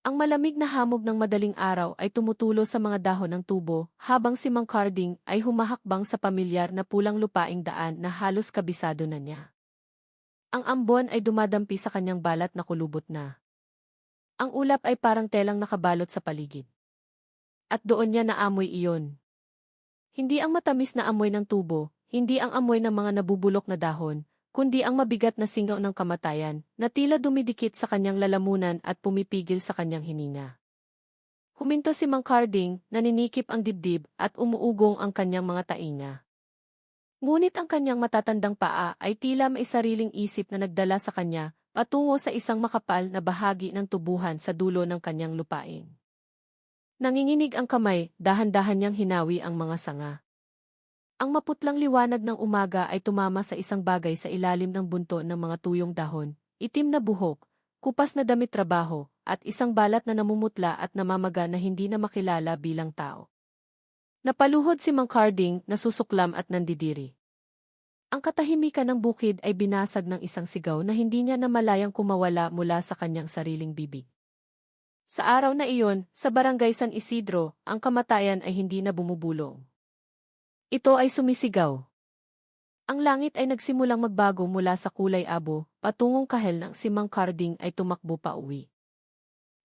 Ang malamig na hamog ng madaling araw ay tumutulo sa mga dahon ng tubo, habang si Mang Carding ay humahakbang sa pamilyar na pulang lupaing daan na halos kabisado na niya. Ang ambon ay dumadampi sa kanyang balat na kulubot na. Ang ulap ay parang telang nakabalot sa paligid. At doon niya naamoy iyon. Hindi ang matamis na amoy ng tubo, hindi ang amoy ng mga nabubulok na dahon, kundi ang mabigat na singaw ng kamatayan, na tila dumidikit sa kanyang lalamunan at pumipigil sa kanyang hininga. Huminto si Mang Carding, naninikip ang dibdib at umuugong ang kanyang mga tainga. Ngunit ang kanyang matatandang paa ay tila may sariling isip na nagdala sa kanya, patungo sa isang makapal na bahagi ng tubuhan sa dulo ng kanyang lupain. Nanginginig ang kamay, dahan-dahan niyang hinawi ang mga sanga. Ang maputlang liwanag ng umaga ay tumama sa isang bagay sa ilalim ng bunto ng mga tuyong dahon, itim na buhok, kupas na damit trabaho, at isang balat na namumutla at namamaga na hindi na makilala bilang tao. Napaluhod si Mang Carding, nasusuklam at nandidiri. Ang katahimikan ng bukid ay binasag ng isang sigaw na hindi niya namalayang kumawala mula sa kanyang sariling bibig. Sa araw na iyon, sa Barangay San Isidro, ang kamatayan ay hindi na bumubulong. Ito ay sumisigaw. Ang langit ay nagsimulang magbago mula sa kulay abo, patungong kahel nang si Mang Carding ay tumakbo pa uwi.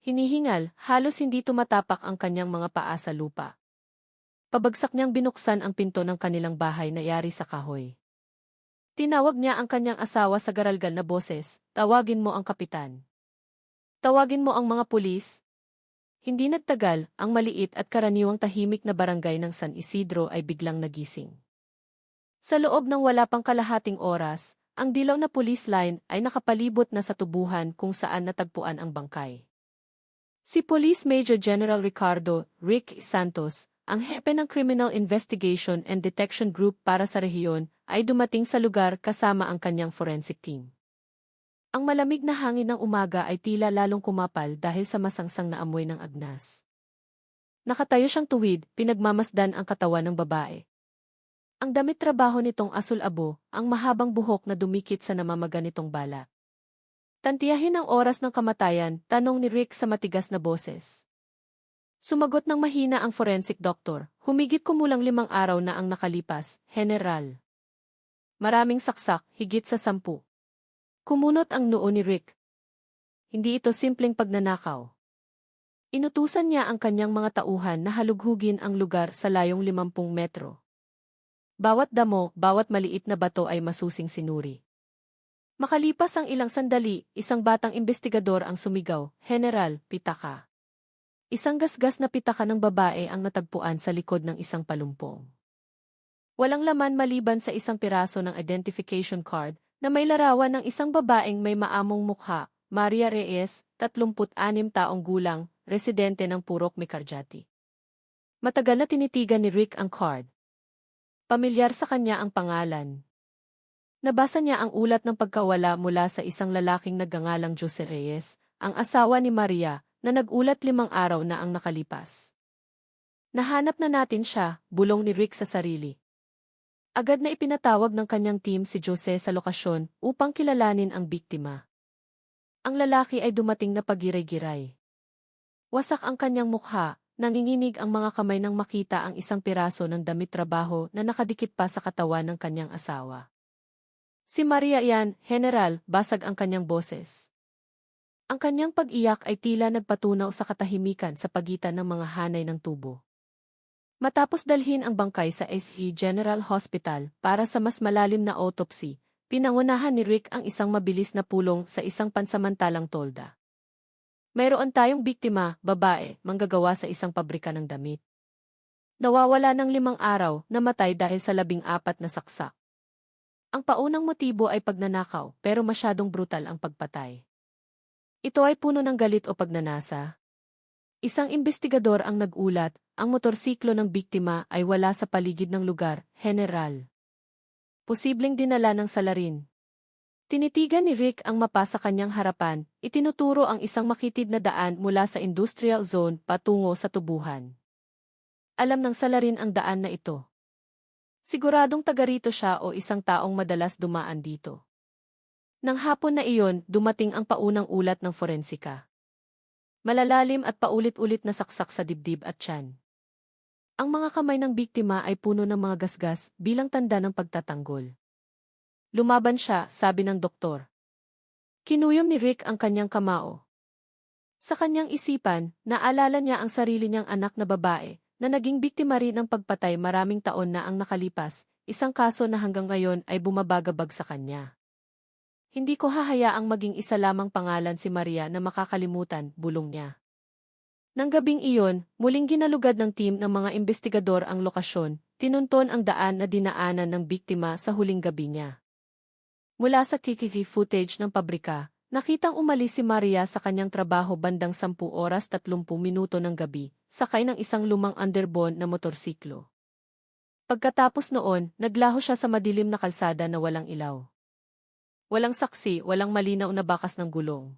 Hinihingal, halos hindi tumatapak ang kanyang mga paa sa lupa. Pabagsak niyang binuksan ang pinto ng kanilang bahay na yari sa kahoy. Tinawag niya ang kanyang asawa sa garalgal na boses, "Tawagin mo ang kapitan. Tawagin mo ang mga pulis." Hindi nagtagal, ang maliit at karaniwang tahimik na barangay ng San Isidro ay biglang nagising. Sa loob ng wala pang kalahating oras, ang dilaw na police line ay nakapalibot na sa tubuhan kung saan natagpuan ang bangkay. Si Police Major General Ricardo Rick Santos, ang hepe ng Criminal Investigation and Detection Group para sa rehiyon, ay dumating sa lugar kasama ang kanyang forensic team. Ang malamig na hangin ng umaga ay tila lalong kumapal dahil sa masangsang na amoy ng agnas. Nakatayo siyang tuwid, pinagmamasdan ang katawan ng babae. Ang damit trabaho nitong asul-abo, ang mahabang buhok na dumikit sa namamaga nitong balat. "Tantiyahin ang oras ng kamatayan," tanong ni Rick sa matigas na boses. Sumagot ng mahina ang forensic doctor, "Humigit kumulang 5 araw na ang nakalipas, General." "Maraming saksak, higit sa 10. Kumunot ang noo ni Rick. Hindi ito simpleng pagnanakaw. Inutusan niya ang kanyang mga tauhan na halughugin ang lugar sa layong 50 metro. Bawat damo, bawat maliit na bato ay masusing sinuri. Makalipas ang ilang sandali, isang batang investigador ang sumigaw, "General, pitaka." Isang gasgas na pitaka ng babae ang natagpuan sa likod ng isang palumpong. Walang laman maliban sa isang piraso ng identification card, na may larawan ng isang babaeng may maamong mukha, Maria Reyes, 36 taong gulang, residente ng Purok Micarjati. Matagal na tinitigan ni Rick ang card. Pamilyar sa kanya ang pangalan. Nabasa niya ang ulat ng pagkawala mula sa isang lalaking nagngangalang Jose Reyes, ang asawa ni Maria, na nag-ulat 5 araw na ang nakalipas. "Nahanap na natin siya," bulong ni Rick sa sarili. Agad na ipinatawag ng kanyang team si Jose sa lokasyon upang kilalanin ang biktima. Ang lalaki ay dumating na pagiray-giray. Wasak ang kanyang mukha, nanginginig ang mga kamay nang makita ang isang piraso ng damit trabaho na nakadikit pa sa katawan ng kanyang asawa. "Si Maria yan, General," basag ang kanyang boses. Ang kanyang pag-iyak ay tila nagpatunaw sa katahimikan sa pagitan ng mga hanay ng tubo. Matapos dalhin ang bangkay sa SE General Hospital para sa mas malalim na autopsy, pinangunahan ni Rick ang isang mabilis na pulong sa isang pansamantalang tolda. "Mayroon tayong biktima, babae, manggagawa sa isang pabrika ng damit. Nawawala ng 5 araw, namatay dahil sa 14 na saksak. Ang paunang motibo ay pagnanakaw, pero masyadong brutal ang pagpatay. Ito ay puno ng galit o pagnanasa." Isang investigador ang nag-ulat, "Ang motorsiklo ng biktima ay wala sa paligid ng lugar, General. Posibleng dinala ng salarin." Tinitigan ni Rick ang mapa sa kanyang harapan, itinuturo ang isang makitid na daan mula sa industrial zone patungo sa tubuhan. Alam ng salarin ang daan na ito. Siguradong taga rito siya o isang taong madalas dumaan dito. Nang hapon na iyon, dumating ang paunang ulat ng forensika. Malalalim at paulit-ulit na saksak sa dibdib at tiyan. Ang mga kamay ng biktima ay puno ng mga gasgas bilang tanda ng pagtatanggol. Lumaban siya, sabi ng doktor. Kinuyom ni Rick ang kanyang kamao. Sa kanyang isipan, naalala niya ang sarili niyang anak na babae, na naging biktima rin ng pagpatay maraming taon na ang nakalipas, isang kaso na hanggang ngayon ay bumabagabag sa kanya. Hindi ko hahayaang maging isa lamang pangalan si Maria na makakalimutan, bulong niya. Nang gabing iyon, muling ginalugad ng team ng mga investigador ang lokasyon, tinunton ang daan na dinaanan ng biktima sa huling gabi niya. Mula sa CCTV footage ng pabrika, nakitang umalis si Maria sa kanyang trabaho bandang 10:30 ng gabi, sakay ng isang lumang underbone na motorsiklo. Pagkatapos noon, naglaho siya sa madilim na kalsada na walang ilaw. Walang saksi, walang malinaw na bakas ng gulong.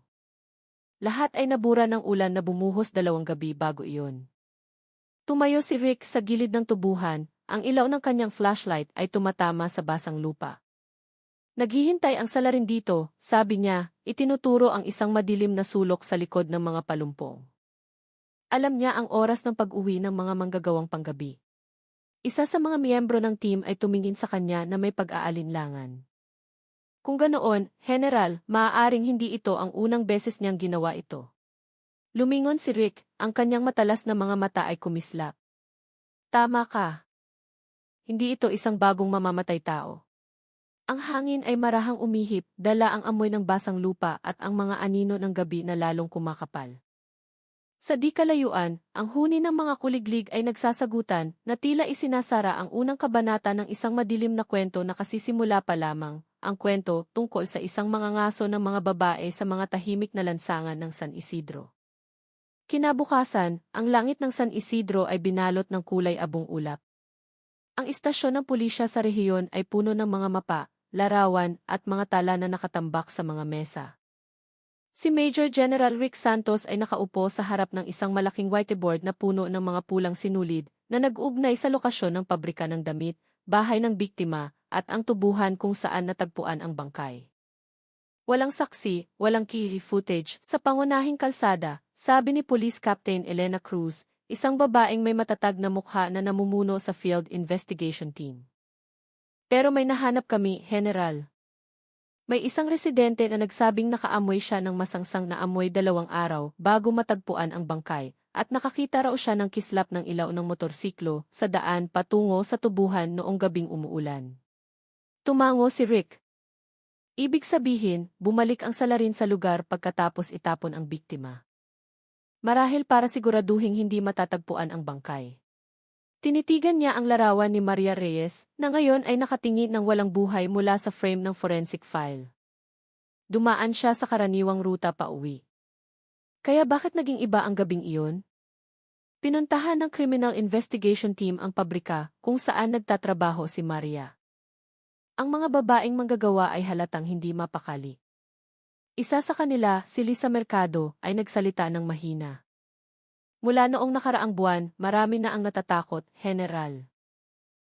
Lahat ay nabura ng ulan na bumuhos 2 gabi bago iyon. Tumayo si Rick sa gilid ng tubuhan, ang ilaw ng kanyang flashlight ay tumatama sa basang lupa. Naghihintay ang salarin dito, sabi niya, itinuturo ang isang madilim na sulok sa likod ng mga palumpong. Alam niya ang oras ng pag-uwi ng mga manggagawang panggabi. Isa sa mga miyembro ng team ay tumingin sa kanya na may pag-aalinlangan. Kung ganoon, General, maaaring hindi ito ang unang beses niyang ginawa ito. Lumingon si Rick, ang kanyang matalas na mga mata ay kumislap. Tama ka. Hindi ito isang bagong mamamatay tao. Ang hangin ay marahang umihip, dala ang amoy ng basang lupa at ang mga anino ng gabi na lalong kumakapal. Sa di kalayuan, ang huni ng mga kuliglig ay nagsasagutan na tila isinasara ang unang kabanata ng isang madilim na kwento na kasisimula pa lamang, ang kwento tungkol sa isang mangangaso ng mga babae sa mga tahimik na lansangan ng San Isidro. Kinabukasan, ang langit ng San Isidro ay binalot ng kulay abong ulap. Ang istasyon ng pulisya sa rehiyon ay puno ng mga mapa, larawan at mga tala na nakatambak sa mga mesa. Si Major General Rick Santos ay nakaupo sa harap ng isang malaking whiteboard na puno ng mga pulang sinulid na nag-uugnay sa lokasyon ng pabrika ng damit, bahay ng biktima, at ang tubuhan kung saan natagpuan ang bangkay. Walang saksi, walang key footage sa pangunahing kalsada, sabi ni Police Captain Elena Cruz, isang babaeng may matatag na mukha na namumuno sa Field Investigation Team. Pero may nahanap kami, General. May isang residente na nagsabing nakaamoy siya ng masangsang na amoy 2 araw bago matagpuan ang bangkay, at nakakita raw siya ng kislap ng ilaw ng motorsiklo sa daan patungo sa tubuhan noong gabing umuulan. Tumango si Rick. Ibig sabihin, bumalik ang salarin sa lugar pagkatapos itapon ang biktima. Marahil para siguraduhing hindi matatagpuan ang bangkay. Tinitigan niya ang larawan ni Maria Reyes, na ngayon ay nakatingin ng walang buhay mula sa frame ng forensic file. Dumaan siya sa karaniwang ruta pauwi. Kaya bakit naging iba ang gabing iyon? Pinuntahan ng Criminal Investigation Team ang pabrika kung saan nagtatrabaho si Maria. Ang mga babaeng manggagawa ay halatang hindi mapakali. Isa sa kanila, si Lisa Mercado, ay nagsalita ng mahina. Mula noong nakaraang buwan, marami na ang natatakot, General.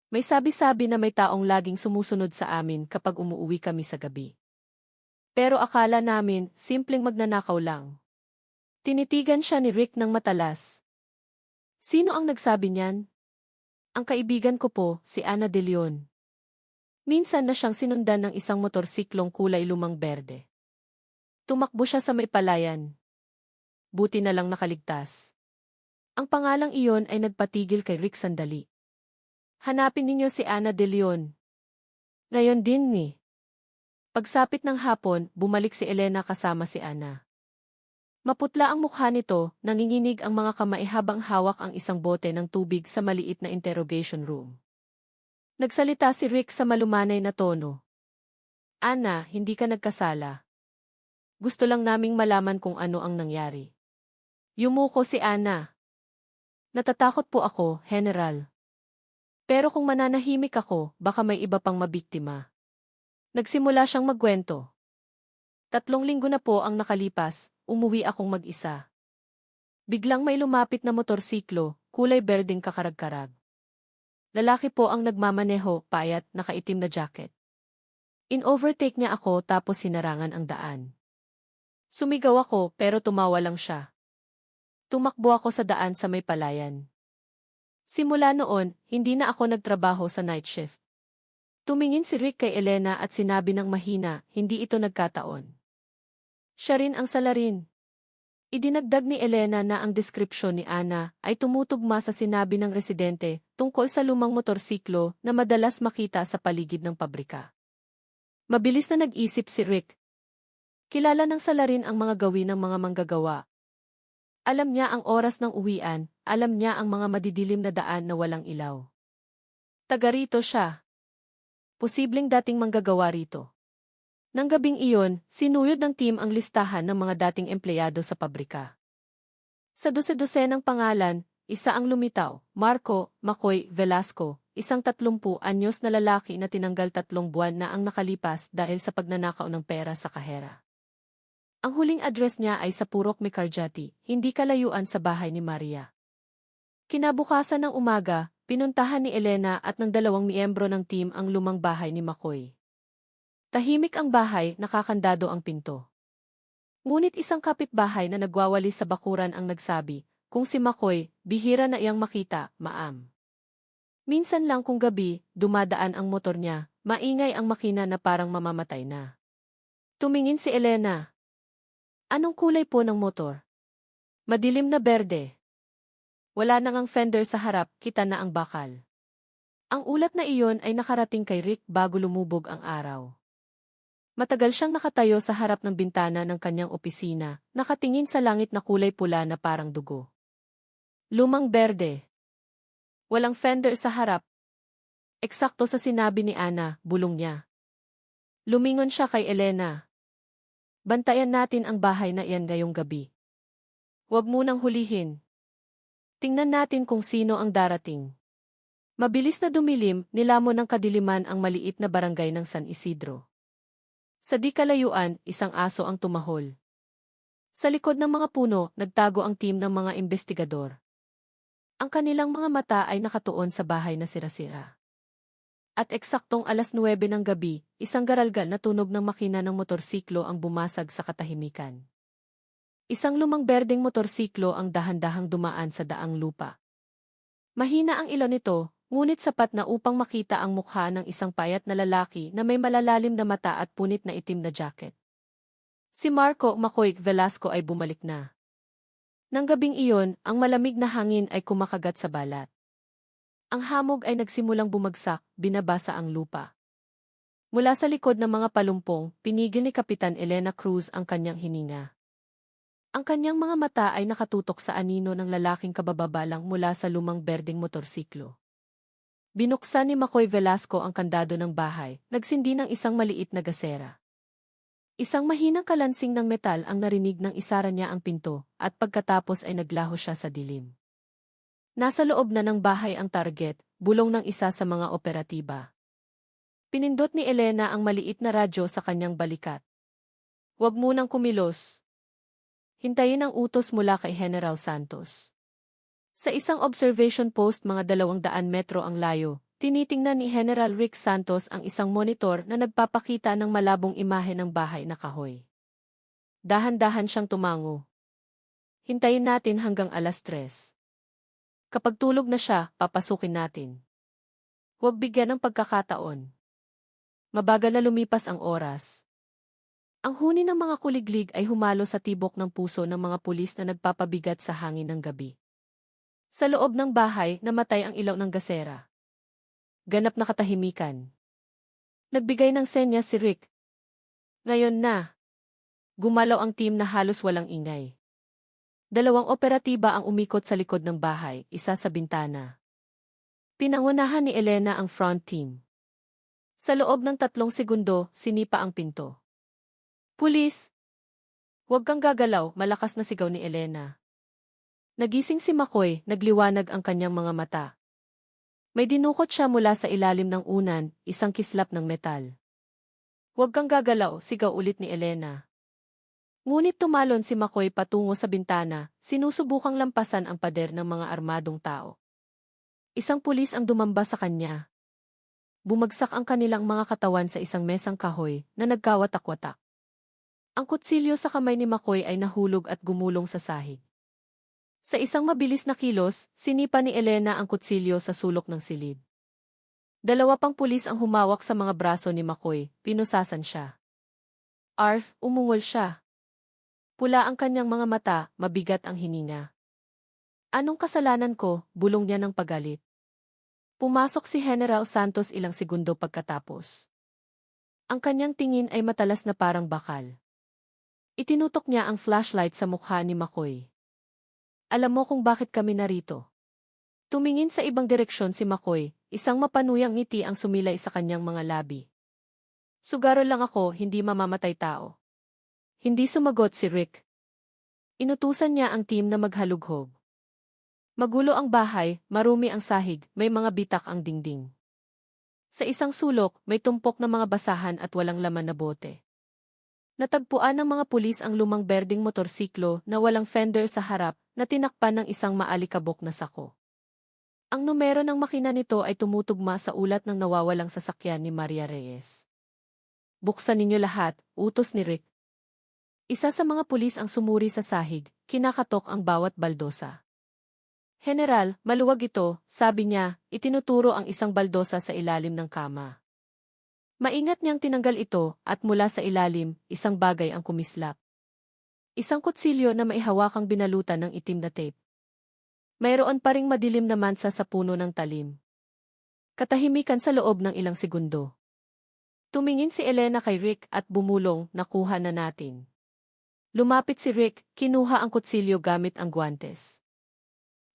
May sabi-sabi na may taong laging sumusunod sa amin kapag umuuwi kami sa gabi. Pero akala namin, simpleng magnanakaw lang. Tinitigan siya ni Rick ng matalas. Sino ang nagsabi niyan? Ang kaibigan ko po, si Ana De Leon. Minsan na siyang sinundan ng isang motorsiklong kulay lumang berde. Tumakbo siya sa may palayan. Buti na lang nakaligtas. Ang pangalang iyon ay nagpatigil kay Rick sandali. Hanapin ninyo si Ana De Leon. Ngayon din ni. Pagsapit ng hapon, bumalik si Elena kasama si Ana. Maputla ang mukha nito, nanginginig ang mga kamay habang hawak ang isang bote ng tubig sa maliit na interrogation room. Nagsalita si Rick sa malumanay na tono. Ana, hindi ka nagkasala. Gusto lang naming malaman kung ano ang nangyari. Yumuko si Ana. Natatakot po ako, General. Pero kung mananahimik ako, baka may iba pang mabiktima. Nagsimula siyang magkwento. 3 linggo na po ang nakalipas, umuwi akong mag-isa. Biglang may lumapit na motorsiklo, kulay berdeng kakarag-karag. Lalaki po ang nagmamaneho, payat, nakaitim na jacket. In-overtake niya ako tapos hinarangan ang daan. Sumigaw ako pero tumawa lang siya. Tumakbo ako sa daan sa may palayan. Simula noon, hindi na ako nagtrabaho sa night shift. Tumingin si Rick kay Elena at sinabi ng mahina, hindi ito nagkataon. Siya rin ang salarin. Idinagdag ni Elena na ang deskripsyon ni Ana ay tumutugma sa sinabi ng residente tungkol sa lumang motorsiklo na madalas makita sa paligid ng pabrika. Mabilis na nag-isip si Rick. Kilala ng salarin ang mga gawin ng mga manggagawa. Alam niya ang oras ng uwian, alam niya ang mga madidilim na daan na walang ilaw. Taga rito siya. Posibleng dating manggagawa rito. Nang gabing iyon, sinuyod ng team ang listahan ng mga dating empleyado sa pabrika. Sa dose-dosenang pangalan, isa ang lumitaw, Marco Macoy Velasco, isang 30 anyos na lalaki na tinanggal 3 buwan na ang nakalipas dahil sa pagnanakaw ng pera sa kahera. Ang huling address niya ay sa Purok Mekarjati, hindi kalayuan sa bahay ni Maria. Kinabukasan ng umaga, pinuntahan ni Elena at ng 2 miyembro ng team ang lumang bahay ni Macoy. Tahimik ang bahay, nakakandado ang pinto. Ngunit isang kapitbahay na nagwawalis sa bakuran ang nagsabi, kung si Macoy, bihira na iyang makita, maam. Minsan lang kung gabi, dumadaan ang motor niya, maingay ang makina na parang mamamatay na. Tumingin si Elena. Anong kulay po ng motor? Madilim na berde. Wala nang ang fender sa harap, kita na ang bakal. Ang ulat na iyon ay nakarating kay Rick bago lumubog ang araw. Matagal siyang nakatayo sa harap ng bintana ng kanyang opisina, nakatingin sa langit na kulay pula na parang dugo. Lumang berde. Walang fender sa harap. Eksakto sa sinabi ni Ana, bulong niya. Lumingon siya kay Elena. Bantayan natin ang bahay na iyan ngayong gabi. Huwag munang hulihin. Tingnan natin kung sino ang darating. Mabilis na dumilim, nilamon ng kadiliman ang maliit na barangay ng San Isidro. Sa di kalayuan, isang aso ang tumahol. Sa likod ng mga puno, nagtago ang team ng mga investigador. Ang kanilang mga mata ay nakatuon sa bahay na sira-sira. At eksaktong 9:00 ng gabi, isang garalgal na tunog ng makina ng motorsiklo ang bumasag sa katahimikan. Isang lumang berdeng motorsiklo ang dahan-dahang dumaan sa daang lupa. Mahina ang ilaw nito, ngunit sapat na upang makita ang mukha ng isang payat na lalaki na may malalalim na mata at punit na itim na jacket. Si Marco Macoy Velasco ay bumalik na. Nang gabing iyon, ang malamig na hangin ay kumakagat sa balat. Ang hamog ay nagsimulang bumagsak, binabasa ang lupa. Mula sa likod ng mga palumpong, pinigil ni Kapitan Elena Cruz ang kanyang hininga. Ang kanyang mga mata ay nakatutok sa anino ng lalaking kabababalang mula sa lumang berdeng motorsiklo. Binuksan ni Macoy Velasco ang kandado ng bahay, nagsindi ng isang maliit na gasera. Isang mahinang kalansing ng metal ang narinig nang isara niya ang pinto, at pagkatapos ay naglaho siya sa dilim. Nasa loob na ng bahay ang target, bulong ng isa sa mga operatiba. Pinindot ni Elena ang maliit na radyo sa kanyang balikat. Huwag munang kumilos. Hintayin ang utos mula kay General Santos. Sa isang observation post mga 200 metro ang layo, tinitingnan ni General Rick Santos ang isang monitor na nagpapakita ng malabong imahe ng bahay na kahoy. Dahan-dahan siyang tumango. Hintayin natin hanggang 3:00. Kapag tulog na siya, papasukin natin. Huwag bigyan ng pagkakataon. Mabagal na lumipas ang oras. Ang huni ng mga kuliglig ay humalo sa tibok ng puso ng mga pulis na nagpapabigat sa hangin ng gabi. Sa loob ng bahay, namatay ang ilaw ng gasera. Ganap na katahimikan. Nagbigay ng senyas si Rick. Ngayon na. Gumalaw ang team na halos walang ingay. 2 operatiba ang umikot sa likod ng bahay, isa sa bintana. Pinangunahan ni Elena ang front team. Sa loob ng 3 segundo, sinipa ang pinto. Pulis! Huwag kang gagalaw, malakas na sigaw ni Elena. Nagising si Macoy, nagliwanag ang kanyang mga mata. May dinukot siya mula sa ilalim ng unan, isang kislap ng metal. Huwag kang gagalaw, sigaw ulit ni Elena. Ngunit tumalon si Macoy patungo sa bintana, sinusubukang lampasan ang pader ng mga armadong tao. Isang pulis ang dumamba sa kanya. Bumagsak ang kanilang mga katawan sa isang mesang kahoy na nagkawatak-watak. Ang kutsilyo sa kamay ni Macoy ay nahulog at gumulong sa sahig. Sa isang mabilis na kilos, sinipa ni Elena ang kutsilyo sa sulok ng silid. Dalawa pang pulis ang humawak sa mga braso ni McCoy, pinusasan siya. Umungol siya. Pula ang kanyang mga mata, mabigat ang hininga. Anong kasalanan ko? Bulong niya ng pagalit. Pumasok si General Santos ilang segundo pagkatapos. Ang kanyang tingin ay matalas na parang bakal. Itinutok niya ang flashlight sa mukha ni McCoy. Alam mo kung bakit kami narito. Tumingin sa ibang direksyon si McCoy, isang mapanuyang ngiti ang sumilay sa kanyang mga labi. Sugaro lang ako, hindi mamamatay tao. Hindi sumagot si Rick. Inutusan niya ang team na maghalughog. Magulo ang bahay, marumi ang sahig, may mga bitak ang dingding. Sa isang sulok, may tumpok na mga basahan at walang laman na bote. Natagpuan ng mga pulis ang lumang berdeng motorsiklo na walang fender sa harap na tinakpan ng isang maalikabok na sako. Ang numero ng makina nito ay tumutugma sa ulat ng nawawalang sasakyan ni Maria Reyes. Buksan ninyo lahat, utos ni Rick. Isa sa mga pulis ang sumuri sa sahig, kinakatok ang bawat baldosa. General, maluwag ito, sabi niya, itinuturo ang isang baldosa sa ilalim ng kama. Maingat niyang tinanggal ito at mula sa ilalim, isang bagay ang kumislap. Isang kutsilyo na maihawakang binalutan ng itim na tape. Mayroon pa ring madilim na mansa sa puno ng talim. Katahimikan sa loob ng ilang segundo. Tumingin si Elena kay Rick at bumulong, nakuha na natin. Lumapit si Rick, kinuha ang kutsilyo gamit ang guwantes.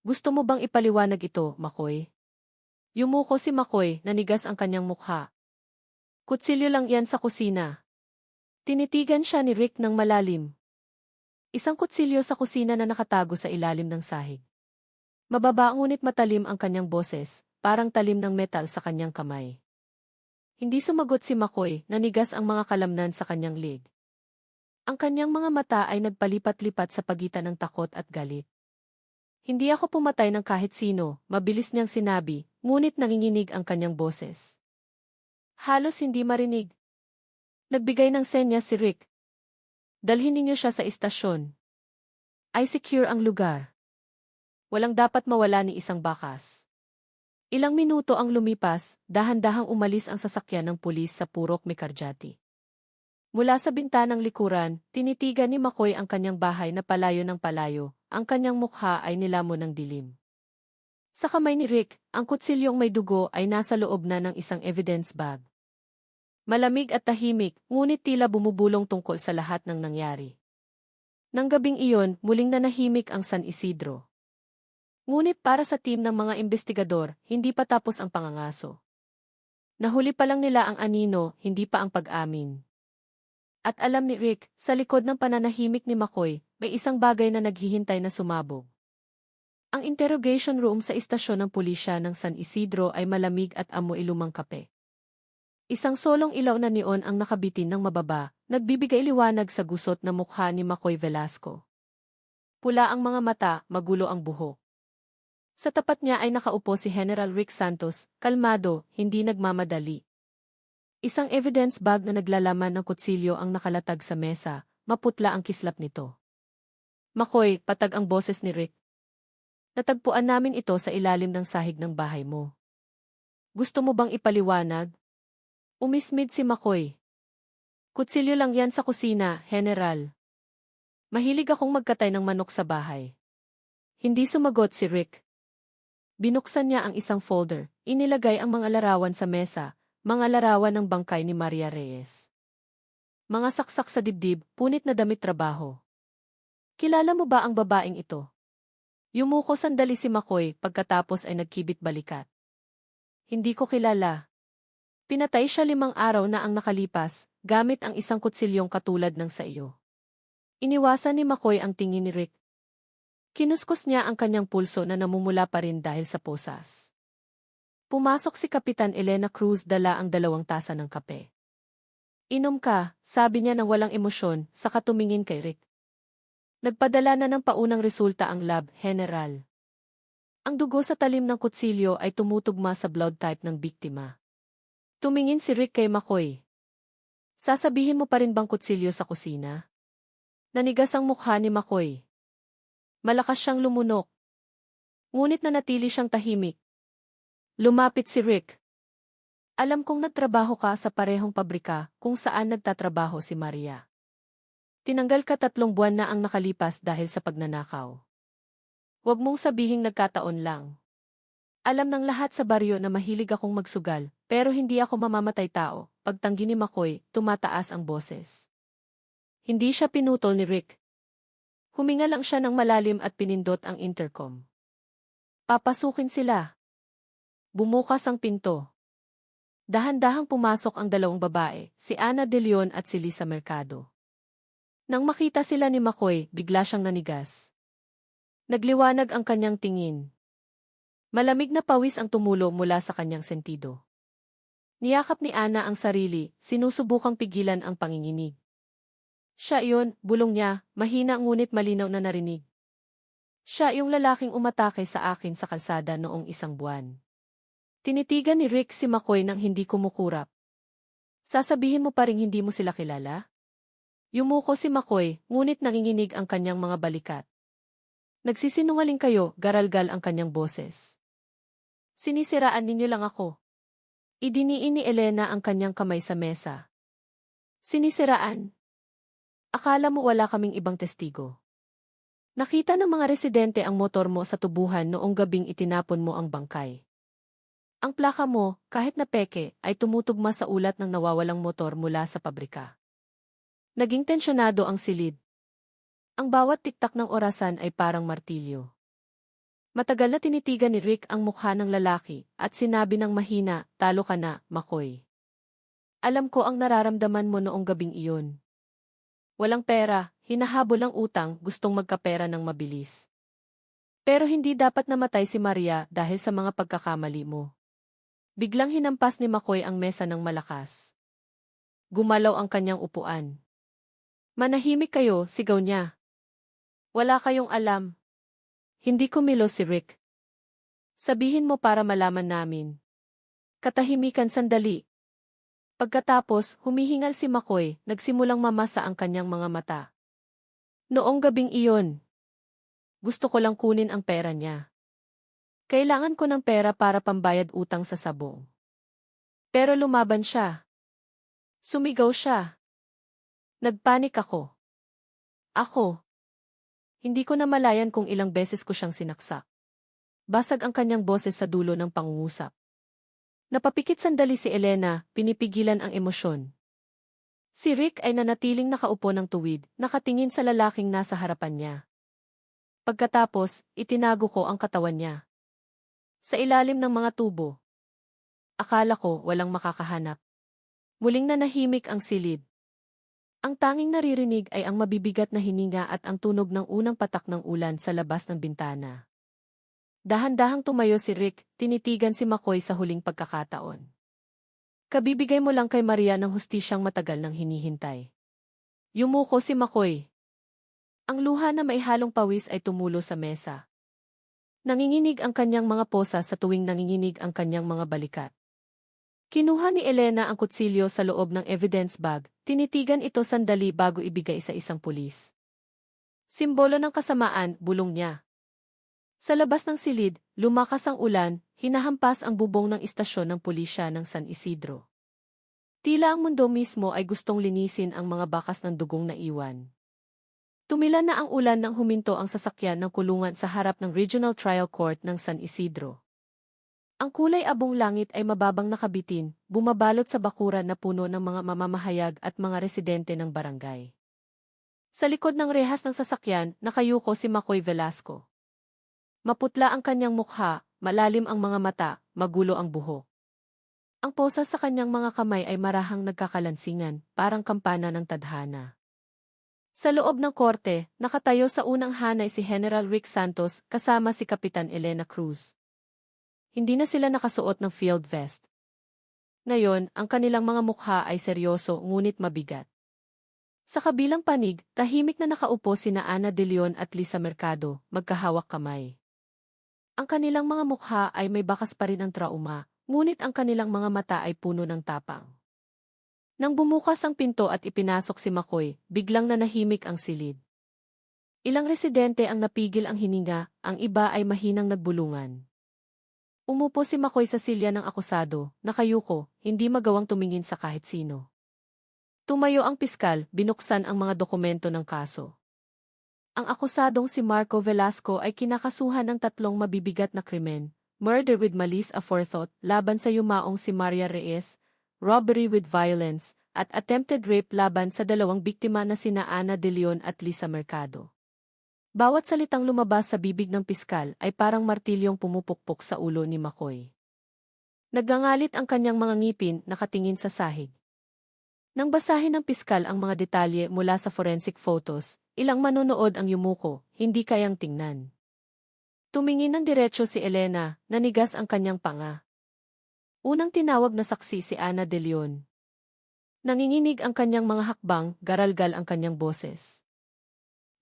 Gusto mo bang ipaliwanag ito, McCoy? Yumuko si McCoy, nanigas ang kanyang mukha. Kutsilyo lang yan sa kusina. Tinitigan siya ni Rick ng malalim. Isang kutsilyo sa kusina na nakatago sa ilalim ng sahig. Mababa ngunit matalim ang kanyang boses, parang talim ng metal sa kanyang kamay. Hindi sumagot si McCoy, nanigas ang mga kalamnan sa kanyang lig. Ang kanyang mga mata ay nagpalipat-lipat sa pagitan ng takot at galit. Hindi ako pumatay ng kahit sino, mabilis niyang sinabi, ngunit nanginginig ang kanyang boses. Halos hindi marinig. Nagbigay ng senyas si Rick. Dalhin ninyo siya sa istasyon. I secure ang lugar. Walang dapat mawala ni isang bakas. Ilang minuto ang lumipas, dahan-dahang umalis ang sasakyan ng pulis sa Purok Mekarjati. Mula sa bintanang likuran, tinitigan ni McCoy ang kanyang bahay na palayo ng palayo, ang kanyang mukha ay nilamon ng dilim. Sa kamay ni Rick, ang kutsilyong may dugo ay nasa loob na ng isang evidence bag. Malamig at tahimik, ngunit tila bumubulong tungkol sa lahat ng nangyari. Nang gabing iyon, muling nanahimik ang San Isidro. Ngunit para sa team ng mga investigador, hindi pa tapos ang pangangaso. Nahuli pa lang nila ang anino, hindi pa ang pag-amin. At alam ni Rick, sa likod ng pananahimik ni McCoy, may isang bagay na naghihintay na sumabog. Ang interrogation room sa istasyon ng pulisya ng San Isidro ay malamig at amoy lumang kape. Isang solong ilaw na neon ang nakabitin ng mababa, nagbibigay liwanag sa gusot na mukha ni McCoy Velasco. Pula ang mga mata, magulo ang buhok. Sa tapat niya ay nakaupo si General Rick Santos, kalmado, hindi nagmamadali. Isang evidence bag na naglalaman ng kutsilyo ang nakalatag sa mesa, maputla ang kislap nito. McCoy, patag ang boses ni Rick. Natagpuan namin ito sa ilalim ng sahig ng bahay mo. Gusto mo bang ipaliwanag? Umismid si McCoy. Kutsilyo lang yan sa kusina, General. Mahilig akong magkatay ng manok sa bahay. Hindi sumagot si Rick. Binuksan niya ang isang folder, inilagay ang mga larawan sa mesa, mga larawan ng bangkay ni Maria Reyes. Mga saksak sa dibdib, punit na damit trabaho. Kilala mo ba ang babaeng ito? Yumuko sandali si McCoy pagkatapos ay nagkibit balikat. Hindi ko kilala. Pinatay siya 5 araw na ang nakalipas, gamit ang isang kutsilyong katulad ng sa iyo. Iniwasan ni McCoy ang tingin ni Rick. Kinuskos niya ang kanyang pulso na namumula pa rin dahil sa posas. Pumasok si Kapitan Elena Cruz dala ang 2 tasa ng kape. Inom ka, sabi niya nang walang emosyon, saka tumingin kay Rick. Nagpadala na ng paunang resulta ang lab, General. Ang dugo sa talim ng kutsilyo ay tumutugma sa blood type ng biktima. Tumingin si Rick kay McCoy. Sasabihin mo pa rin bang kutsilyo sa kusina? Nanigas ang mukha ni McCoy. Malakas siyang lumunok. Ngunit nanatili siyang tahimik. Lumapit si Rick. Alam kong nagtrabaho ka sa parehong pabrika kung saan nagtatrabaho si Maria. Tinanggal ka 3 buwan na ang nakalipas dahil sa pagnanakaw. Huwag mong sabihing nagkataon lang. Alam ng lahat sa baryo na mahilig akong magsugal, pero hindi ako mamamatay tao. Pagtanggi ni McCoy, tumataas ang boses. Hindi siya pinutol ni Rick. Huminga lang siya ng malalim at pinindot ang intercom. Papasukin sila. Bumukas ang pinto. Dahan-dahang pumasok ang 2 babae, si Ana De Leon at si Lisa Mercado. Nang makita sila ni McCoy, bigla siyang nanigas. Nagliwanag ang kanyang tingin. Malamig na pawis ang tumulo mula sa kanyang sentido. Niyakap ni Ana ang sarili, sinusubukang pigilan ang panginginig. Siya iyon, bulong niya, mahina ngunit malinaw na narinig. Siya yung lalaking umatake sa akin sa kalsada noong 1 buwan. Tinitigan ni Rick si McCoy nang hindi kumukurap. Sasabihin mo pa ring hindi mo sila kilala? Yumuko si McCoy, ngunit nanginginig ang kanyang mga balikat. Nagsisinungaling kayo, garalgal ang kanyang boses. Sinisiraan ninyo lang ako. Idiniin ni Elena ang kanyang kamay sa mesa. Sinisiraan? Akala mo wala kaming ibang testigo. Nakita ng mga residente ang motor mo sa tubuhan noong gabing itinapon mo ang bangkay. Ang plaka mo, kahit na peke, ay tumutugma sa ulat ng nawawalang motor mula sa pabrika. Naging tensyonado ang silid. Ang bawat tiktak ng orasan ay parang martilyo. Matagal na tinitigan ni Rick ang mukha ng lalaki at sinabi ng mahina, talo ka na, McCoy. Alam ko ang nararamdaman mo noong gabing iyon. Walang pera, hinahabol ang utang, gustong magkapera ng mabilis. Pero hindi dapat namatay si Maria dahil sa mga pagkakamali mo. Biglang hinampas ni McCoy ang mesa ng malakas. Gumalaw ang kanyang upuan. Manahimik kayo, sigaw niya. Wala kayong alam. Hindi kumilos si Rick. Sabihin mo para malaman namin. Katahimikan sandali. Pagkatapos, humihingal si McCoy, nagsimulang mamasa ang kanyang mga mata. Noong gabing iyon, gusto ko lang kunin ang pera niya. Kailangan ko ng pera para pambayad utang sa sabong. Pero lumaban siya. Sumigaw siya. Nagpanik ako. Hindi ko namalayan kung ilang beses ko siyang sinaksak. Basag ang kanyang boses sa dulo ng pangungusap. Napapikit sandali si Elena, pinipigilan ang emosyon. Si Rick ay nanatiling nakaupo ng tuwid, nakatingin sa lalaking nasa harapan niya. Pagkatapos, itinago ko ang katawan niya. Sa ilalim ng mga tubo. Akala ko walang makakahanap. Muling nanahimik ang silid. Ang tanging naririnig ay ang mabibigat na hininga at ang tunog ng unang patak ng ulan sa labas ng bintana. Dahan-dahang tumayo si Rick, tinitigan si McCoy sa huling pagkakataon. Kabibigay mo lang kay Maria ng hustisyang matagal nang hinihintay. Yumuko si McCoy. Ang luha na may halong pawis ay tumulo sa mesa. Nanginginig ang kanyang mga posa sa tuwing nanginginig ang kanyang mga balikat. Kinuha ni Elena ang kutsilyo sa loob ng evidence bag, tinitigan ito sandali bago ibigay sa isang pulis. Simbolo ng kasamaan, bulong niya. Sa labas ng silid, lumakas ang ulan, hinahampas ang bubong ng istasyon ng pulisya ng San Isidro. Tila ang mundo mismo ay gustong linisin ang mga bakas ng dugong na iwan. Tumila na ang ulan nang huminto ang sasakyan ng kulungan sa harap ng Regional Trial Court ng San Isidro. Ang kulay abong langit ay mababang nakabitin, bumabalot sa bakuran na puno ng mga mamamahayag at mga residente ng barangay. Sa likod ng rehas ng sasakyan, nakayuko si McCoy Velasco. Maputla ang kanyang mukha, malalim ang mga mata, magulo ang buhok. Ang posa sa kanyang mga kamay ay marahang nagkakalansingan, parang kampana ng tadhana. Sa loob ng korte, nakatayo sa unang hanay si General Rick Santos kasama si Kapitan Elena Cruz. Hindi na sila nakasuot ng field vest. Ngayon, ang kanilang mga mukha ay seryoso ngunit mabigat. Sa kabilang panig, tahimik na nakaupo sina Ana De Leon at Lisa Mercado, magkahawak kamay. Ang kanilang mga mukha ay may bakas pa rin ng trauma, ngunit ang kanilang mga mata ay puno ng tapang. Nang bumukas ang pinto at ipinasok si McCoy, biglang nanahimik ang silid. Ilang residente ang napigil ang hininga, ang iba ay mahinang nagbulungan. Umupo si McCoy sa silya ng akusado, nakayuko, hindi magawang tumingin sa kahit sino. Tumayo ang piskal, binuksan ang mga dokumento ng kaso. Ang akusadong si Marco Velasco ay kinakasuhan ng 3 mabibigat na krimen: murder with malice aforethought laban sa yumaong si Maria Reyes, robbery with violence, at attempted rape laban sa 2 biktima na sina Ana De Leon at Lisa Mercado. Bawat salitang lumabas sa bibig ng piskal ay parang martilyong pumupukpok sa ulo ni McCoy. Nagngangalit ang kanyang mga ngipin, nakatingin sa sahig. Nang basahin ng piskal ang mga detalye mula sa forensic photos, ilang manonood ang yumuko, hindi kayang tingnan. Tumingin ng diretso si Elena, nanigas ang kanyang panga. Unang tinawag na saksi si Ana De Leon. Nanginginig ang kanyang mga hakbang, garalgal ang kanyang boses.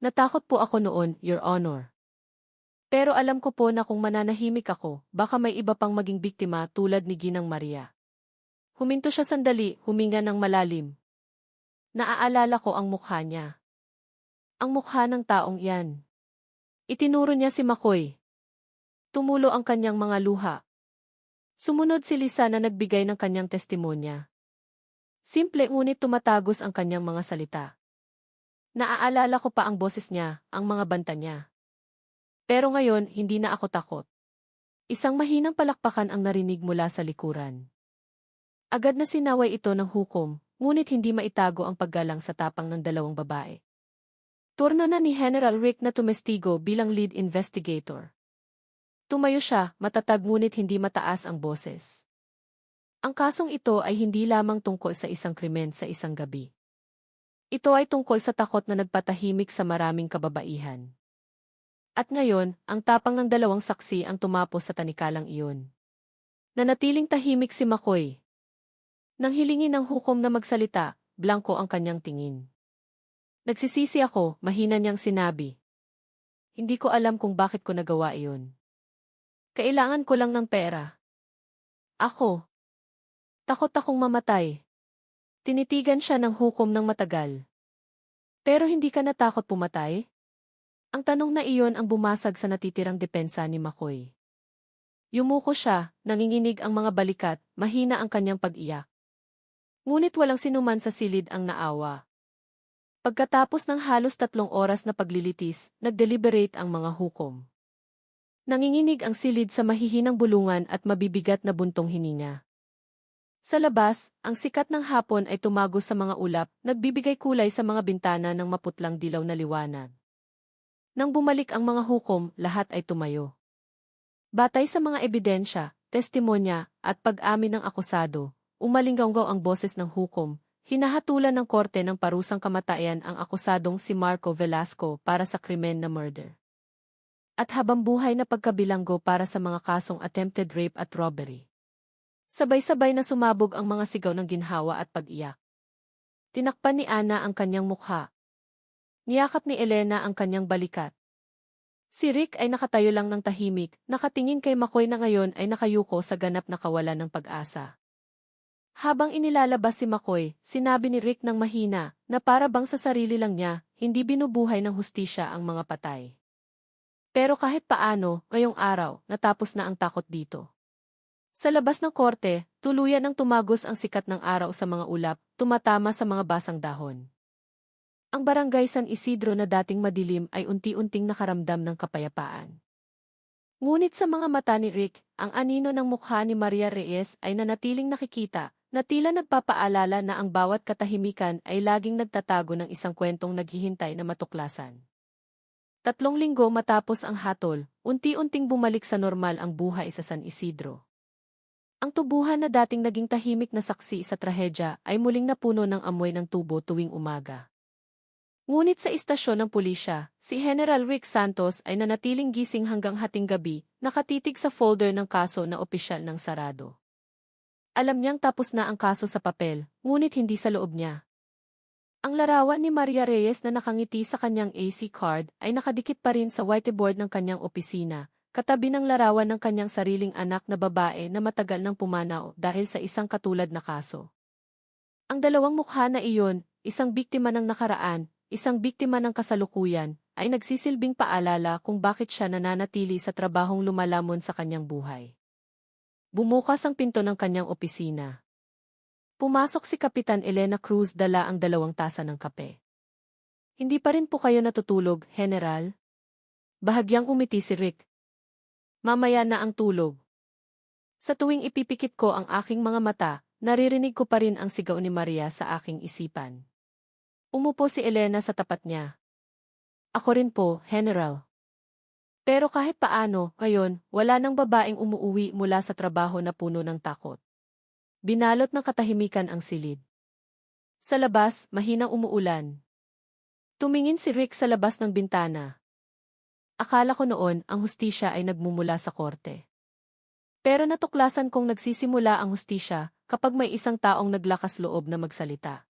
Natakot po ako noon, Your Honor. Pero alam ko po na kung mananahimik ako, baka may iba pang maging biktima tulad ni Ginang Maria. Huminto siya sandali, huminga ng malalim. Naaalala ko ang mukha niya. Ang mukha ng taong iyan. Itinuro niya si McCoy. Tumulo ang kanyang mga luha. Sumunod si Lisa na nagbigay ng kanyang testimonya. Simple ngunit tumatagos ang kanyang mga salita. Naaalala ko pa ang boses niya, ang mga banta niya. Pero ngayon, hindi na ako takot. Isang mahinang palakpakan ang narinig mula sa likuran. Agad na sinaway ito ng hukom, ngunit hindi maitago ang paggalang sa tapang ng 2 babae. Turno na ni General Rick na tumestigo bilang lead investigator. Tumayo siya, matatag ngunit hindi mataas ang boses. Ang kasong ito ay hindi lamang tungkol sa isang krimen sa isang gabi. Ito ay tungkol sa takot na nagpatahimik sa maraming kababaihan. At ngayon, ang tapang ng 2 saksi ang tumapos sa tanikalang iyon. Nanatiling tahimik si McCoy. Nang hilingin ng hukom na magsalita, blanko ang kanyang tingin. Nagsisisi ako, mahina niyang sinabi. Hindi ko alam kung bakit ko nagawa iyon. Kailangan ko lang ng pera. Ako. Takot akong mamatay. Tinitigan siya ng hukom ng matagal. Pero hindi ka natakot pumatay? Ang tanong na iyon ang bumasag sa natitirang depensa ni McCoy. Yumuko siya, nanginginig ang mga balikat, mahina ang kanyang pag-iyak. Ngunit walang sinuman sa silid ang naawa. Pagkatapos ng halos 3 oras na paglilitis, nag-deliberate ang mga hukom. Nanginginig ang silid sa mahihinang bulungan at mabibigat na buntong hininga. Sa labas, ang sikat ng hapon ay tumagos sa mga ulap, nagbibigay kulay sa mga bintana ng maputlang dilaw na liwanag. Nang bumalik ang mga hukom, lahat ay tumayo. Batay sa mga ebidensya, testimonya, at pag-amin ng akusado, umalinggaw ang boses ng hukom, hinahatulan ng korte ng parusang kamatayan ang akusadong si Marco Velasco para sa krimen na murder. At habang buhay na pagkabilanggo para sa mga kasong attempted rape at robbery. Sabay-sabay na sumabog ang mga sigaw ng ginhawa at pag-iyak. Tinakpan ni Ana ang kanyang mukha. Niyakap ni Elena ang kanyang balikat. Si Rick ay nakatayo lang ng tahimik, nakatingin kay McCoy na ngayon ay nakayuko sa ganap na kawalan ng pag-asa. Habang inilalabas si McCoy, sinabi ni Rick ng mahina, na para bang sa sarili lang niya, hindi binubuhay ng hustisya ang mga patay. Pero kahit paano, ngayong araw, natapos na ang takot dito. Sa labas ng korte, tuluyan ang tumagos ang sikat ng araw sa mga ulap, tumatama sa mga basang dahon. Ang barangay San Isidro na dating madilim ay unti-unting nakaramdam ng kapayapaan. Ngunit sa mga mata ni Rick, ang anino ng mukha ni Maria Reyes ay nanatiling nakikita, na tila nagpapaalala na ang bawat katahimikan ay laging nagtatago ng isang kwentong naghihintay na matuklasan. 3 linggo matapos ang hatol, unti-unting bumalik sa normal ang buhay sa San Isidro. Ang tubuhan na dating naging tahimik na saksi sa trahedya ay muling napuno ng amoy ng tubo tuwing umaga. Ngunit sa istasyon ng pulisya, si General Rick Santos ay nanatiling gising hanggang hating gabi, nakatitig sa folder ng kaso na opisyal ng sarado. Alam niyang tapos na ang kaso sa papel, ngunit hindi sa loob niya. Ang larawan ni Maria Reyes na nakangiti sa kanyang AC card ay nakadikit pa rin sa whiteboard ng kanyang opisina, katabi ng larawan ng kanyang sariling anak na babae na matagal nang pumanaw dahil sa isang katulad na kaso. Ang 2 mukha na iyon, isang biktima ng nakaraan, isang biktima ng kasalukuyan, ay nagsisilbing paalala kung bakit siya nananatili sa trabahong lumalamon sa kanyang buhay. Bumukas ang pinto ng kanyang opisina. Pumasok si Kapitan Elena Cruz dala ang 2 tasa ng kape. Hindi pa rin po kayo natutulog, General? Bahagyang umiti si Rick. Mamaya na ang tulog. Sa tuwing ipipikit ko ang aking mga mata, naririnig ko pa rin ang sigaw ni Maria sa aking isipan. Umupo si Elena sa tapat niya. Ako rin po, General. Pero kahit paano, ngayon, wala nang babaeng umuuwi mula sa trabaho na puno ng takot. Binalot ng katahimikan ang silid. Sa labas, mahinang umuulan. Tumingin si Rick sa labas ng bintana. Akala ko noon ang hustisya ay nagmumula sa korte. Pero natuklasan kong nagsisimula ang hustisya kapag may isang taong naglakas loob na magsalita.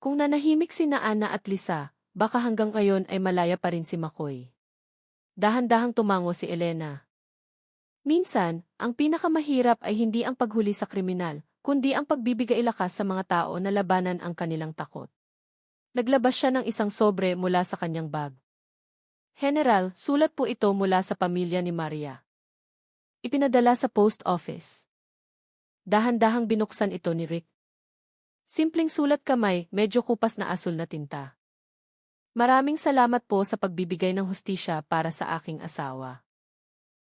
Kung nanahimik si Ana at Lisa, baka hanggang ngayon ay malaya pa rin si McCoy. Dahan-dahang tumango si Elena. Minsan, ang pinakamahirap ay hindi ang paghuli sa kriminal, kundi ang pagbibigay lakas sa mga tao na labanan ang kanilang takot. Naglabas siya ng isang sobre mula sa kanyang bag. General, sulat po ito mula sa pamilya ni Maria. Ipinadala sa post office. Dahan-dahang binuksan ito ni Rick. Simpleng sulat kamay, medyo kupas na asul na tinta. Maraming salamat po sa pagbibigay ng hustisya para sa aking asawa.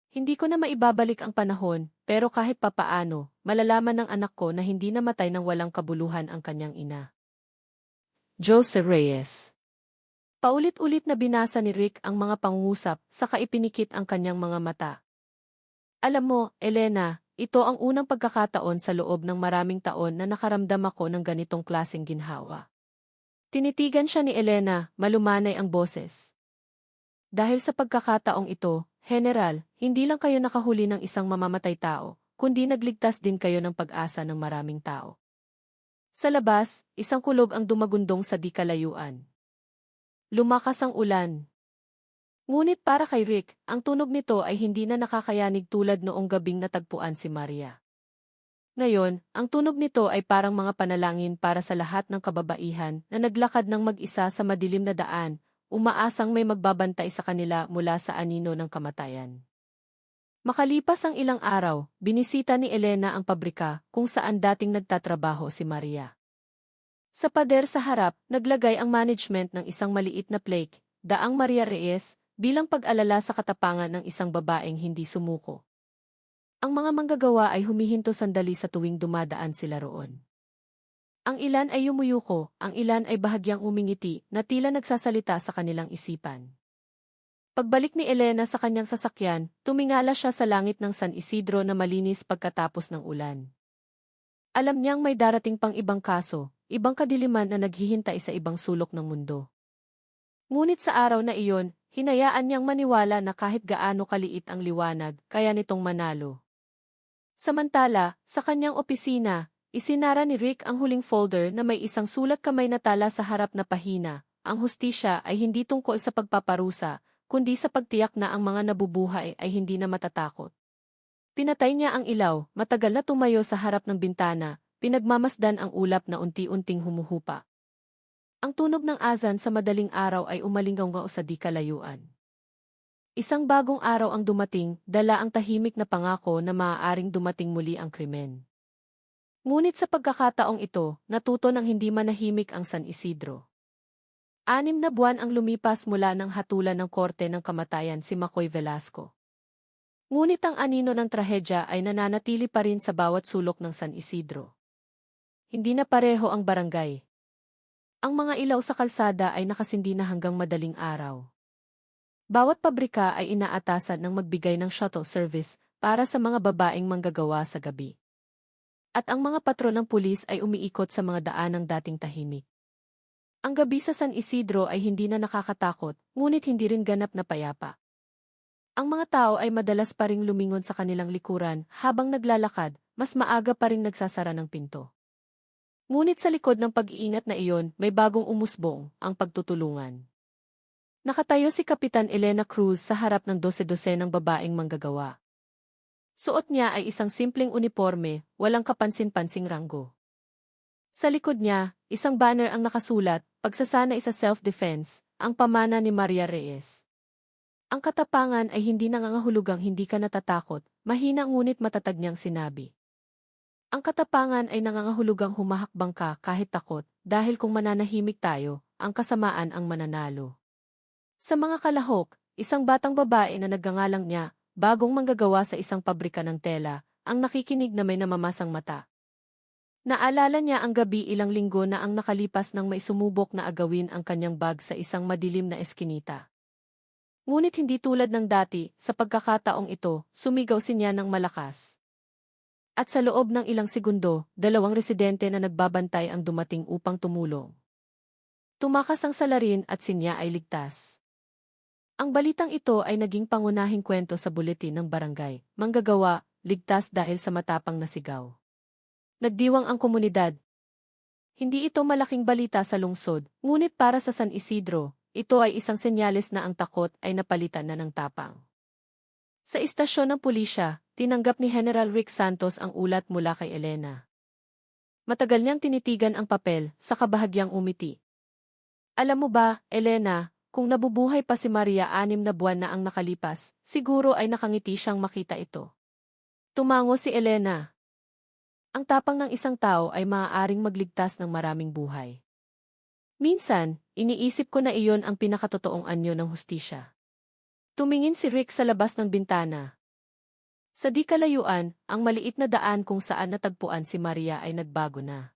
Hindi ko na maibabalik ang panahon, pero kahit papaano, malalaman ng anak ko na hindi namatay ng walang kabuluhan ang kanyang ina. Jose Reyes. Paulit-ulit na binasa ni Rick ang mga pangungusap, saka ipinikit ang kanyang mga mata. Alam mo, Elena, ito ang unang pagkakataon sa loob ng maraming taon na nakaramdam ako ng ganitong klaseng ginhawa. Tinitigan siya ni Elena, malumanay ang boses. Dahil sa pagkakataong ito, General, hindi lang kayo nakahuli ng isang mamamatay tao, kundi nagligtas din kayo ng pag-asa ng maraming tao. Sa labas, isang kulog ang dumagundong sa di kalayuan. Lumakas ang ulan. Ngunit para kay Rick, ang tunog nito ay hindi na nakakayanig tulad noong gabing natagpuan si Maria. Ngayon, ang tunog nito ay parang mga panalangin para sa lahat ng kababaihan na naglakad ng mag-isa sa madilim na daan, umaasang may magbabantay sa kanila mula sa anino ng kamatayan. Makalipas ang ilang araw, binisita ni Elena ang pabrika kung saan dating nagtatrabaho si Maria. Sa pader sa harap, naglagay ang management ng isang maliit na plaque, Daang Maria Reyes, bilang pag-alala sa katapangan ng isang babaeng hindi sumuko. Ang mga manggagawa ay humihinto sandali sa tuwing dumadaan sila roon. Ang ilan ay yumuyuko, ang ilan ay bahagyang umingiti na tila nagsasalita sa kanilang isipan. Pagbalik ni Elena sa kanyang sasakyan, tumingala siya sa langit ng San Isidro na malinis pagkatapos ng ulan. Alam niyang may darating pang ibang kaso, ibang kadiliman na naghihintay sa ibang sulok ng mundo. Ngunit sa araw na iyon, hinayaan niyang maniwala na kahit gaano kaliit ang liwanag, kaya nitong manalo. Samantala, sa kanyang opisina, isinara ni Rick ang huling folder na may isang sulat kamay na tala sa harap na pahina. Ang hustisya ay hindi tungkol sa pagpaparusa, kundi sa pagtiyak na ang mga nabubuhay ay hindi na matatakot. Pinatay niya ang ilaw, matagal na tumayo sa harap ng bintana, pinagmamasdan ang ulap na unti-unting humuhupa. Ang tunog ng azan sa madaling araw ay umalinggaw sa di kalayuan. Isang bagong araw ang dumating, dala ang tahimik na pangako na maaaring dumating muli ang krimen. Ngunit sa pagkakataong ito, natuto ng hindi manahimik ang San Isidro. 6 na buwan ang lumipas mula ng hatulan ng korte ng kamatayan si McCoy Velasco. Ngunit ang anino ng trahedya ay nananatili pa rin sa bawat sulok ng San Isidro. Hindi na pareho ang barangay. Ang mga ilaw sa kalsada ay nakasindi na hanggang madaling araw. Bawat pabrika ay inaatasan ng magbigay ng shuttle service para sa mga babaeng manggagawa sa gabi. At ang mga patron ng pulis ay umiikot sa mga daanang dating tahimik. Ang gabi sa San Isidro ay hindi na nakakatakot, ngunit hindi rin ganap na payapa. Ang mga tao ay madalas pa ring lumingon sa kanilang likuran habang naglalakad, mas maaga pa ring nagsasara ng pinto. Ngunit sa likod ng pag-iingat na iyon, may bagong umusbong, ang pagtutulungan. Nakatayo si Kapitan Elena Cruz sa harap ng 12 ng babaeng manggagawa. Suot niya ay isang simpleng uniforme, walang kapansin-pansing ranggo. Sa likod niya, isang banner ang nakasulat, pagsasanay sa self-defense, ang pamana ni Maria Reyes. Ang katapangan ay hindi nangangahulugang hindi ka natatakot, mahina ngunit matatag niyang sinabi. Ang katapangan ay nangangahulugang humahakbang ka kahit takot, dahil kung mananahimik tayo, ang kasamaan ang mananalo. Sa mga kalahok, isang batang babae na nagngangalang niya, bagong manggagawa sa isang pabrika ng tela, ang nakikinig na may namamasang mata. Naalala niya ang gabi ilang linggo na ang nakalipas nang may sumubok na agawin ang kanyang bag sa isang madilim na eskinita. Ngunit hindi tulad ng dati, sa pagkakataong ito, sumigaw si niya ng malakas. At sa loob ng ilang segundo, 2 residente na nagbabantay ang dumating upang tumulong. Tumakas ang salarin at si niya ay ligtas. Ang balitang ito ay naging pangunahing kwento sa buletin ng barangay, manggagawa, ligtas dahil sa matapang na sigaw. Nagdiwang ang komunidad. Hindi ito malaking balita sa lungsod, ngunit para sa San Isidro, ito ay isang senyales na ang takot ay napalitan na ng tapang. Sa istasyon ng pulisya, tinanggap ni General Rick Santos ang ulat mula kay Elena. Matagal niyang tinitigan ang papel, sa kabahagyang umiti. Alam mo ba, Elena, kung nabubuhay pa si Maria 6 na buwan na ang nakalipas, siguro ay nakangiti siyang makita ito. Tumango si Elena. Ang tapang ng isang tao ay maaaring magligtas ng maraming buhay. Minsan, iniisip ko na iyon ang pinakatotoong anyo ng hustisya. Tumingin si Rick sa labas ng bintana. Sa di kalayuan, ang maliit na daan kung saan natagpuan si Maria ay nagbago na.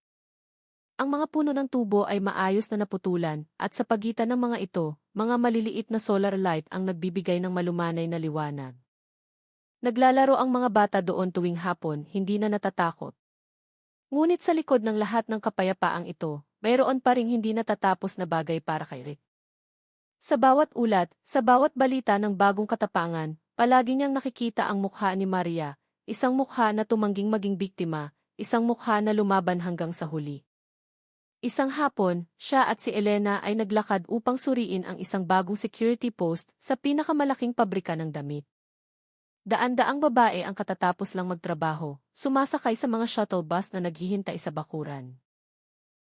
Ang mga puno ng tubo ay maayos na naputulan, at sa pagitan ng mga ito, mga maliliit na solar light ang nagbibigay ng malumanay na liwanag. Naglalaro ang mga bata doon tuwing hapon, hindi na natatakot. Ngunit sa likod ng lahat ng kapayapaang ito, mayroon pa ring hindi natatapos na bagay para kay Rick. Sa bawat ulat, sa bawat balita ng bagong katapangan, palagi niyang nakikita ang mukha ni Maria, isang mukha na tumangging maging biktima, isang mukha na lumaban hanggang sa huli. Isang hapon, siya at si Elena ay naglakad upang suriin ang isang bagong security post sa pinakamalaking pabrika ng damit. Daan-daang babae ang katatapos lang magtrabaho, sumasakay sa mga shuttle bus na naghihintay sa bakuran.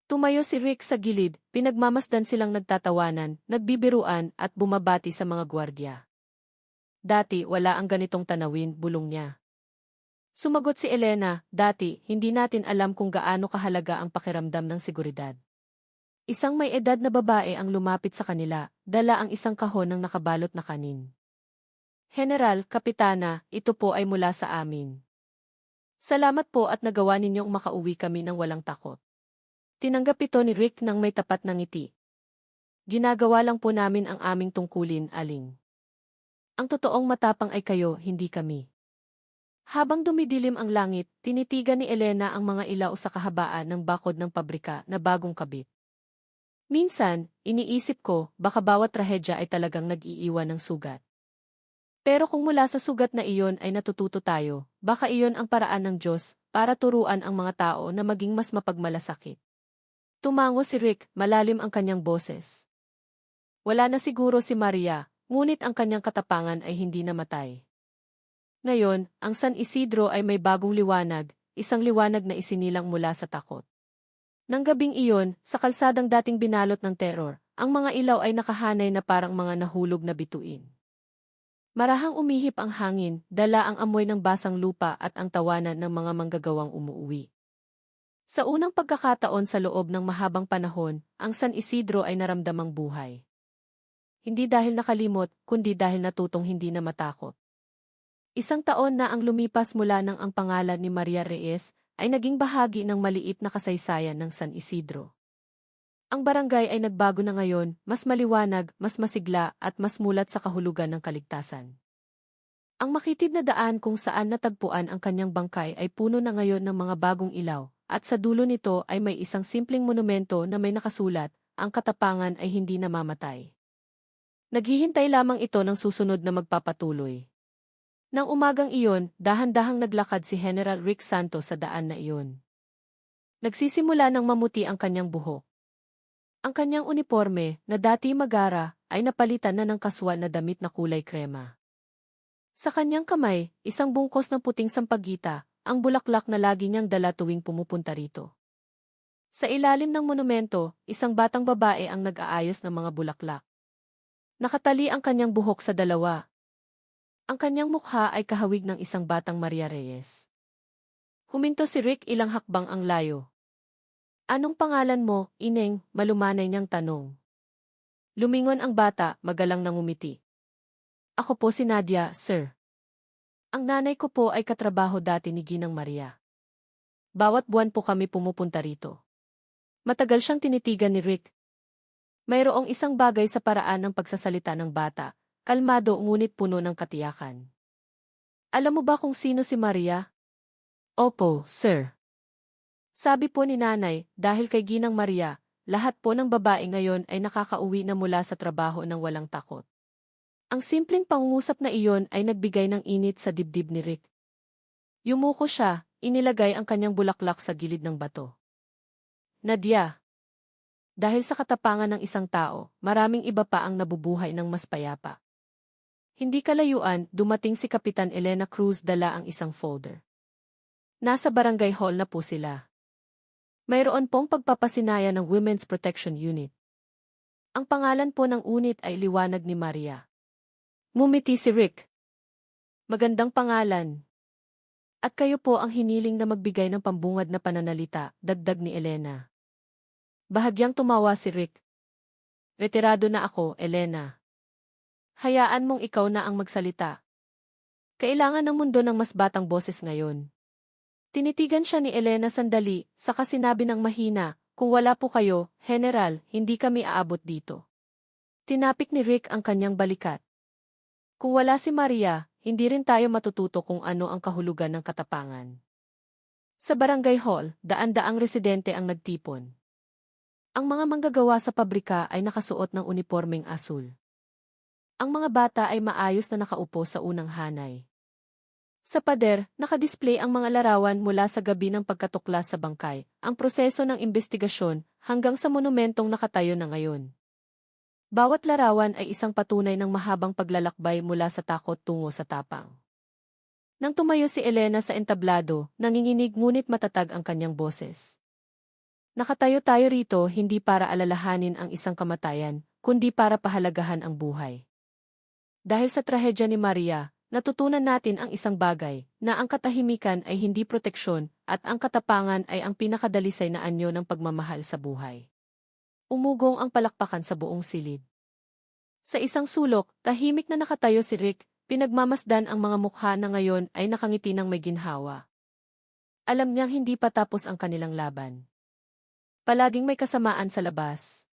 Tumayo si Rick sa gilid, pinagmamasdan silang nagtatawanan, nagbibiruan at bumabati sa mga gwardiya. Dati wala ang ganitong tanawin, bulong niya. Sumagot si Elena, dati hindi natin alam kung gaano kahalaga ang pakiramdam ng seguridad. Isang may edad na babae ang lumapit sa kanila, dala ang isang kahon ng nakabalot na kanin. General, Kapitana, ito po ay mula sa amin. Salamat po at nagawa ninyong makauwi kami ng walang takot. Tinanggap ito ni Rick nang may tapat na ngiti. Ginagawa lang po namin ang aming tungkulin, aling. Ang totoong matapang ay kayo, hindi kami. Habang dumidilim ang langit, tinitigan ni Elena ang mga ilaw sa kahabaan ng bakod ng pabrika na bagong kabit. Minsan, iniisip ko, baka bawat trahedya ay talagang nag-iiwan ng sugat. Pero kung mula sa sugat na iyon ay natututo tayo, baka iyon ang paraan ng Diyos para turuan ang mga tao na maging mas mapagmalasakit. Tumango si Rick, malalim ang kanyang boses. Wala na siguro si Maria, ngunit ang kanyang katapangan ay hindi namatay. Ngayon, ang San Isidro ay may bagong liwanag, isang liwanag na isinilang mula sa takot. Nang gabing iyon, sa kalsadang dating binalot ng teror, ang mga ilaw ay nakahanay na parang mga nahulog na bituin. Marahang umihip ang hangin, dala ang amoy ng basang lupa at ang tawanan ng mga manggagawang umuuwi. Sa unang pagkakataon sa loob ng mahabang panahon, ang San Isidro ay naramdamang buhay. Hindi dahil nakalimot, kundi dahil natutong hindi na matakot. Isang taon na ang lumipas mula nang ang pangalan ni Maria Reyes ay naging bahagi ng maliit na kasaysayan ng San Isidro. Ang barangay ay nagbago na ngayon, mas maliwanag, mas masigla at mas mulat sa kahulugan ng kaligtasan. Ang makitid na daan kung saan natagpuan ang kanyang bangkay ay puno na ngayon ng mga bagong ilaw, at sa dulo nito ay may isang simpleng monumento na may nakasulat, ang katapangan ay hindi namamatay. Naghihintay lamang ito ng susunod na magpapatuloy. Nang umagang iyon, dahan-dahang naglakad si General Rick Santos sa daan na iyon. Nagsisimula ng mamuti ang kanyang buhok. Ang kanyang uniforme, na dati magara, ay napalitan na ng kaswal na damit na kulay krema. Sa kanyang kamay, isang bungkos ng puting sampagita, ang bulaklak na lagi niyang dala tuwing pumupunta rito. Sa ilalim ng monumento, isang batang babae ang nag-aayos ng mga bulaklak. Nakatali ang kanyang buhok sa dalawa. Ang kanyang mukha ay kahawig ng isang batang Maria Reyes. Huminto si Rick ilang hakbang ang layo. Anong pangalan mo, Ineng? Malumanay niyang tanong. Lumingon ang bata, magalang nang ngumiti. Ako po si Nadia, sir. Ang nanay ko po ay katrabaho dati ni Ginang Maria. Bawat buwan po kami pumupunta rito. Matagal siyang tinitigan ni Rick. Mayroong isang bagay sa paraan ng pagsasalita ng bata, kalmado ngunit puno ng katiyakan. Alam mo ba kung sino si Maria? Opo, sir. Sabi po ni nanay, dahil kay Ginang Maria, lahat po ng babae ngayon ay nakakauwi na mula sa trabaho ng walang takot. Ang simpleng pangungusap na iyon ay nagbigay ng init sa dibdib ni Rick. Yumuko siya, inilagay ang kanyang bulaklak sa gilid ng bato. Nadia. Dahil sa katapangan ng isang tao, maraming iba pa ang nabubuhay ng mas payapa. Hindi kalayuan, dumating si Kapitan Elena Cruz dala ang isang folder. Nasa barangay hall na po sila. Mayroon pong pagpapasinaya ng Women's Protection Unit. Ang pangalan po ng unit ay Liwanag ni Maria. Ngumiti si Rick. Magandang pangalan. At kayo po ang hiniling na magbigay ng pambungad na pananalita, dagdag ni Elena. Bahagyang tumawa si Rick. Retirado na ako, Elena. Hayaan mong ikaw na ang magsalita. Kailangan ng mundo ng mas batang boses ngayon. Tinitigan siya ni Elena sandali, saka sinabi ng mahina, kung wala po kayo, General, hindi kami aabot dito. Tinapik ni Rick ang kanyang balikat. Kung wala si Maria, hindi rin tayo matututo kung ano ang kahulugan ng katapangan. Sa barangay hall, daan-daang residente ang nagtipon. Ang mga manggagawa sa pabrika ay nakasuot ng unipormeng asul. Ang mga bata ay maayos na nakaupo sa unang hanay. Sa pader, nakadisplay ang mga larawan mula sa gabi ng pagkatuklas sa bangkay, ang proseso ng investigasyon, hanggang sa monumentong nakatayo na ngayon. Bawat larawan ay isang patunay ng mahabang paglalakbay mula sa takot tungo sa tapang. Nang tumayo si Elena sa entablado, nanginginig ngunit matatag ang kanyang boses. Nakatayo tayo rito hindi para alalahanin ang isang kamatayan, kundi para pahalagahan ang buhay. Dahil sa trahedya ni Maria, natutunan natin ang isang bagay, na ang katahimikan ay hindi proteksyon, at ang katapangan ay ang pinakadalisay na anyo ng pagmamahal sa buhay. Umugong ang palakpakan sa buong silid. Sa isang sulok, tahimik na nakatayo si Rick, pinagmamasdan ang mga mukha na ngayon ay nakangiti ng may ginhawa. Alam niyang hindi pa tapos ang kanilang laban. Palaging may kasamaan sa labas.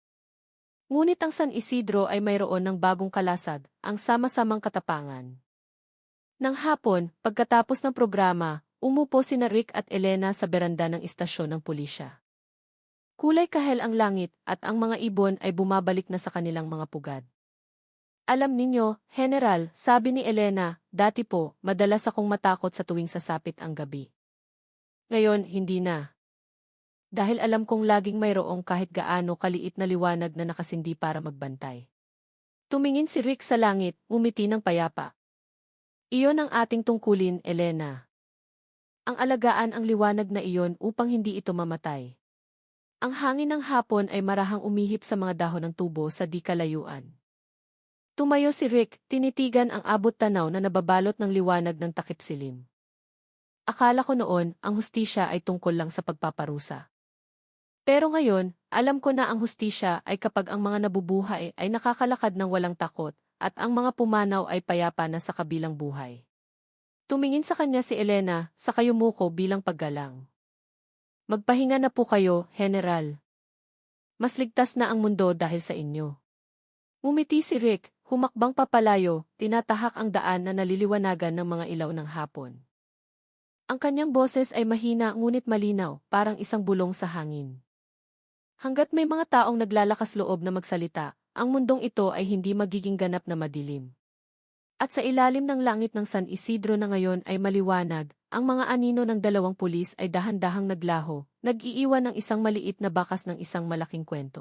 Ngunit ang San Isidro ay mayroon ng bagong kalasag, ang sama-samang katapangan. Nang hapon, pagkatapos ng programa, umupo sina Rick at Elena sa beranda ng istasyon ng pulisya. Kulay kahel ang langit at ang mga ibon ay bumabalik na sa kanilang mga pugad. Alam ninyo, General, sabi ni Elena, dati po, madalas akong matakot sa tuwing sasapit ang gabi. Ngayon, hindi na. Dahil alam kong laging mayroong kahit gaano kaliit na liwanag na nakasindi para magbantay. Tumingin si Rick sa langit, ngumiti ng payapa. Iyon ang ating tungkulin, Elena. Ang alagaan ang liwanag na iyon upang hindi ito mamatay. Ang hangin ng hapon ay marahang umihip sa mga dahon ng tubo sa di kalayuan. Tumayo si Rick, tinitigan ang abot tanaw na nababalot ng liwanag ng takip silim. Akala ko noon, ang hustisya ay tungkol lang sa pagpaparusa. Pero ngayon, alam ko na ang hustisya ay kapag ang mga nabubuhay ay nakakalakad ng walang takot, at ang mga pumanaw ay payapa na sa kabilang buhay. Tumingin sa kanya si Elena, saka yumuko bilang paggalang. Magpahinga na po kayo, General. Mas ligtas na ang mundo dahil sa inyo. Ngumiti si Rick, humakbang papalayo, tinatahak ang daan na naliliwanagan ng mga ilaw ng hapon. Ang kanyang boses ay mahina ngunit malinaw, parang isang bulong sa hangin. Hanggat may mga taong naglalakas loob na magsalita, ang mundong ito ay hindi magiging ganap na madilim. At sa ilalim ng langit ng San Isidro na ngayon ay maliwanag, ang mga anino ng dalawang pulis ay dahan-dahang naglaho, nag-iiwan ng isang maliit na bakas ng isang malaking kwento.